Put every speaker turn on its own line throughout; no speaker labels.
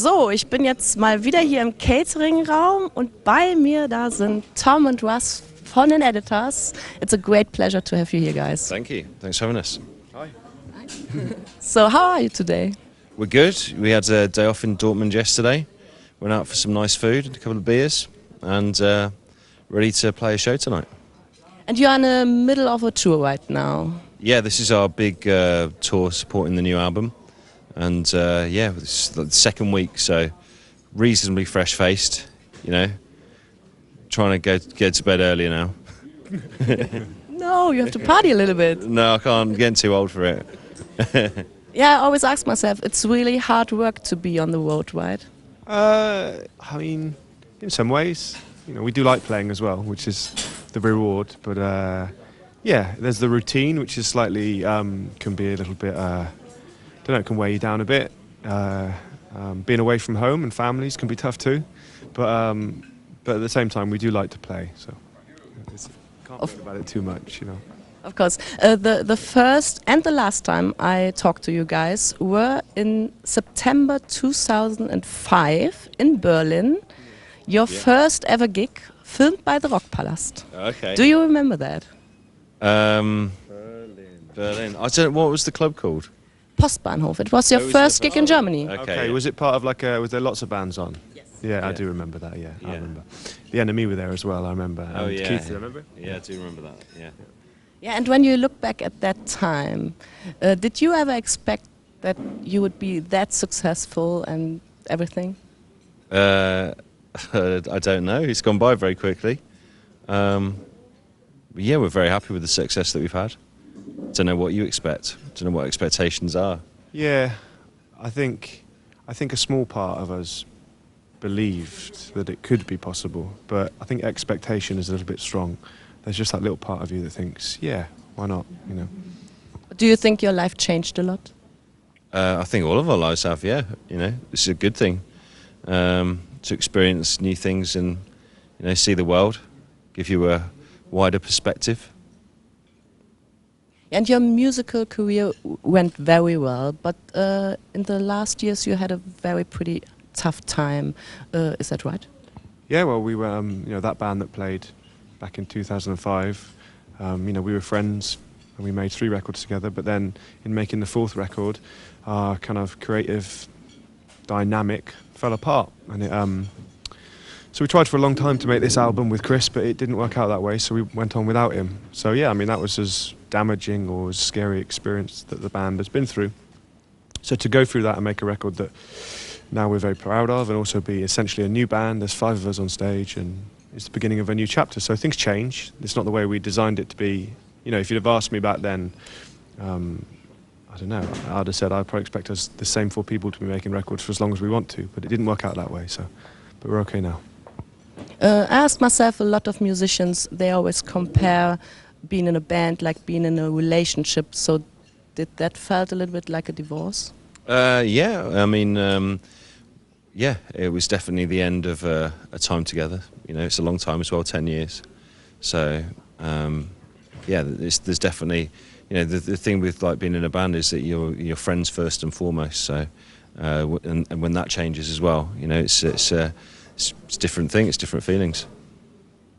So, ich bin jetzt mal wieder hier im Catering-Raum und bei mir da sind Tom und Russ von den Editors. It's a great pleasure to have you here, guys.
Thank you. Thanks for having us.
Hi.
So, how are you today?
We're good. We had a day off in Dortmund yesterday. Went out for some nice food and a couple of beers, and ready to play a show tonight.
And you're in the middle of a tour right now.
Yeah, this is our big tour supporting the new album, and yeah, it's the second week, so reasonably fresh-faced. You know, trying to get to bed earlier now.
No, you have to party a little bit.
No, I can't. I'm getting too old for it.
Yeah, I always ask myself, it's really hard work to be on the road, right?
I mean, in some ways, you know, we do like playing as well, which is the reward. But yeah, there's the routine, which is slightly can be a little bit, don't know, it can weigh you down a bit. Being away from home and families can be tough too. But at the same time, we do like to play, so can't think about it too much, you know.
Of course. The first and the last time I talked to you guys were in September 2005 in Berlin. Your first ever gig, filmed by the Rockpalast.
Okay.
Do you remember that?
Berlin. I don't. What was the club called?
Postbahnhof. It was your first gig in Germany.
Okay.
Yeah.
Was it part of like a? Was there lots of bands on?
Yes.
Yeah, I
Yeah.
do remember that. Yeah, I
Yeah.
remember. The Enemy were there as well. I remember.
Oh
And
yeah.
Keith, you remember?
Yeah, I do remember that. Yeah.
Yeah, and when you look back at that time, did you ever expect that you would be that successful and everything?
I don't know. It's gone by very quickly. But yeah, we're very happy with the success that we've had. Don't know what you expect. Don't know what expectations are.
Yeah, I think a small part of us believed that it could be possible, but I think expectation is a little bit strong. There's just that little part of you that thinks, yeah, why not, you know.
Do you think your life changed a lot?
I think all of our lives have. Yeah, you know, this is a good thing to experience new things and see the world, give you a wider perspective.
And your musical career went very well, but in the last years you had a very pretty tough time. Is that right?
Yeah, well, we were, that band that played back in 2005, we were friends and we made 3 records together, but then in making the 4th record, our kind of creative dynamic fell apart. And so we tried for a long time to make this album with Chris, but it didn't work out that way, so we went on without him. So yeah, I mean, that was as damaging or as scary experience that the band has been through. So to go through that and make a record that now we're very proud of, and also be essentially a new band, there's 5 of us on stage, and it's the beginning of a new chapter. So things change. It's not the way we designed it to be. You know, if you'd have asked me back then, I don't know, I'd have said I'd probably expect us, the same 4 people, to be making records for as long as we want to, but it didn't work out that way, so, but we're okay now.
I asked myself, a lot of musicians, they always compare being in a band like being in a relationship, so did that felt a little bit like a divorce?
Yeah, I mean, yeah, it was definitely the end of a time together. You know, it's a long time as well, 10 years. So, yeah, there's definitely, the thing with like being in a band is that you're friends first and foremost. So, and when that changes as well, it's a different thing. It's different feelings.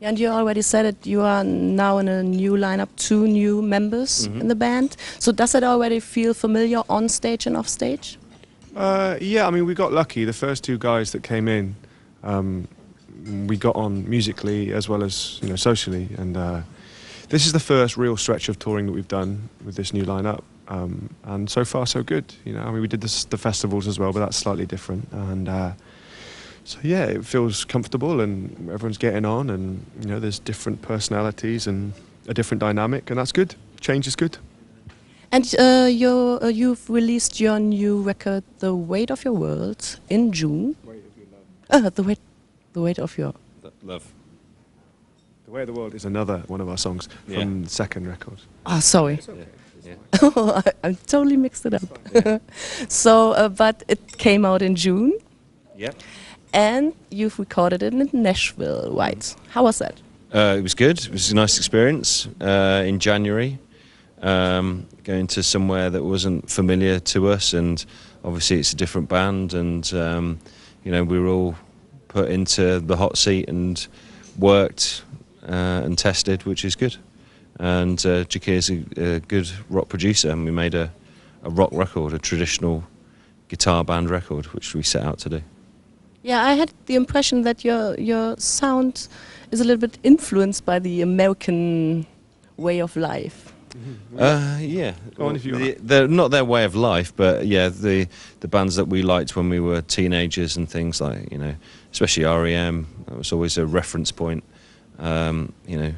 And you already said it, you are now in a new lineup, 2 new members in the band. So does it already feel familiar on stage and off stage?
Yeah, I mean, we got lucky. The first 2 guys that came in, we got on musically as well as socially. And this is the first real stretch of touring that we've done with this new lineup. And so far, so good. I mean, we did the festivals as well, but that's slightly different. And so yeah, it feels comfortable and everyone's getting on, and there's different personalities and a different dynamic, and that's good. Change is good.
And you've released your new record, The Weight of Your World, in June.
Weight of your love.
The Weight of Your
Love.
The Way of the World is another one of our songs from the second record.
Oh, sorry.
Okay.
Oh, I totally mixed it up.
Yeah.
So, but it came out in June.
Yeah.
And you've recorded it in Nashville White. How was that?
It was good. It was a nice experience in January, going to somewhere that wasn't familiar to us, and obviously it's a different band, and you know, we were all put into the hot seat and worked and tested, which is good. And Jakir's a good rock producer, and we made a rock record, a traditional guitar band record, which we set out to do.
Yeah, I had the impression that your sound is a little bit influenced by the American way of life.
Yeah,
Go on if you want.
they're not their way of life, but yeah, the bands that we liked when we were teenagers and things like, you know, especially REM, that was always a reference point. You know,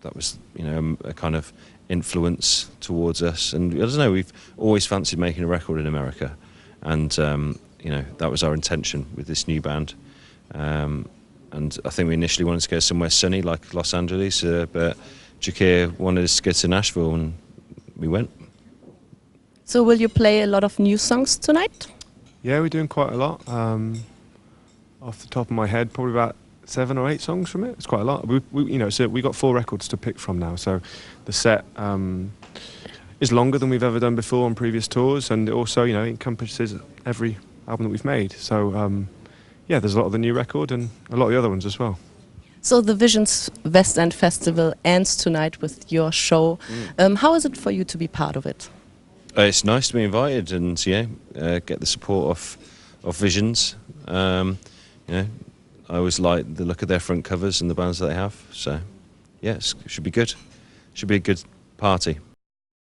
that was, you know, a kind of influence towards us. And I don't know, we've always fancied making a record in America, and you know, that was our intention with this new band. And I think we initially wanted to go somewhere sunny like Los Angeles, but Jakir wanted us to go to Nashville, and we went.
So will you play a lot of new songs tonight?
Yeah, we're doing quite a lot. Off the top of my head, probably about 7 or 8 songs from it. It's quite a lot. You know, so we got 4 records to pick from now. So the set is longer than we've ever done before on previous tours, and it also, you know, encompasses every album that we've made. So yeah, there's a lot of the new record and a lot of the other ones as well.
So the Visions Westend Festival ends tonight with your show. How is it for you to be part of it?
It's nice to be invited, and yeah, get the support of Visions. You know, I always like the look of their front covers and the bands that they have. So yeah, it should be good. Should be a good party.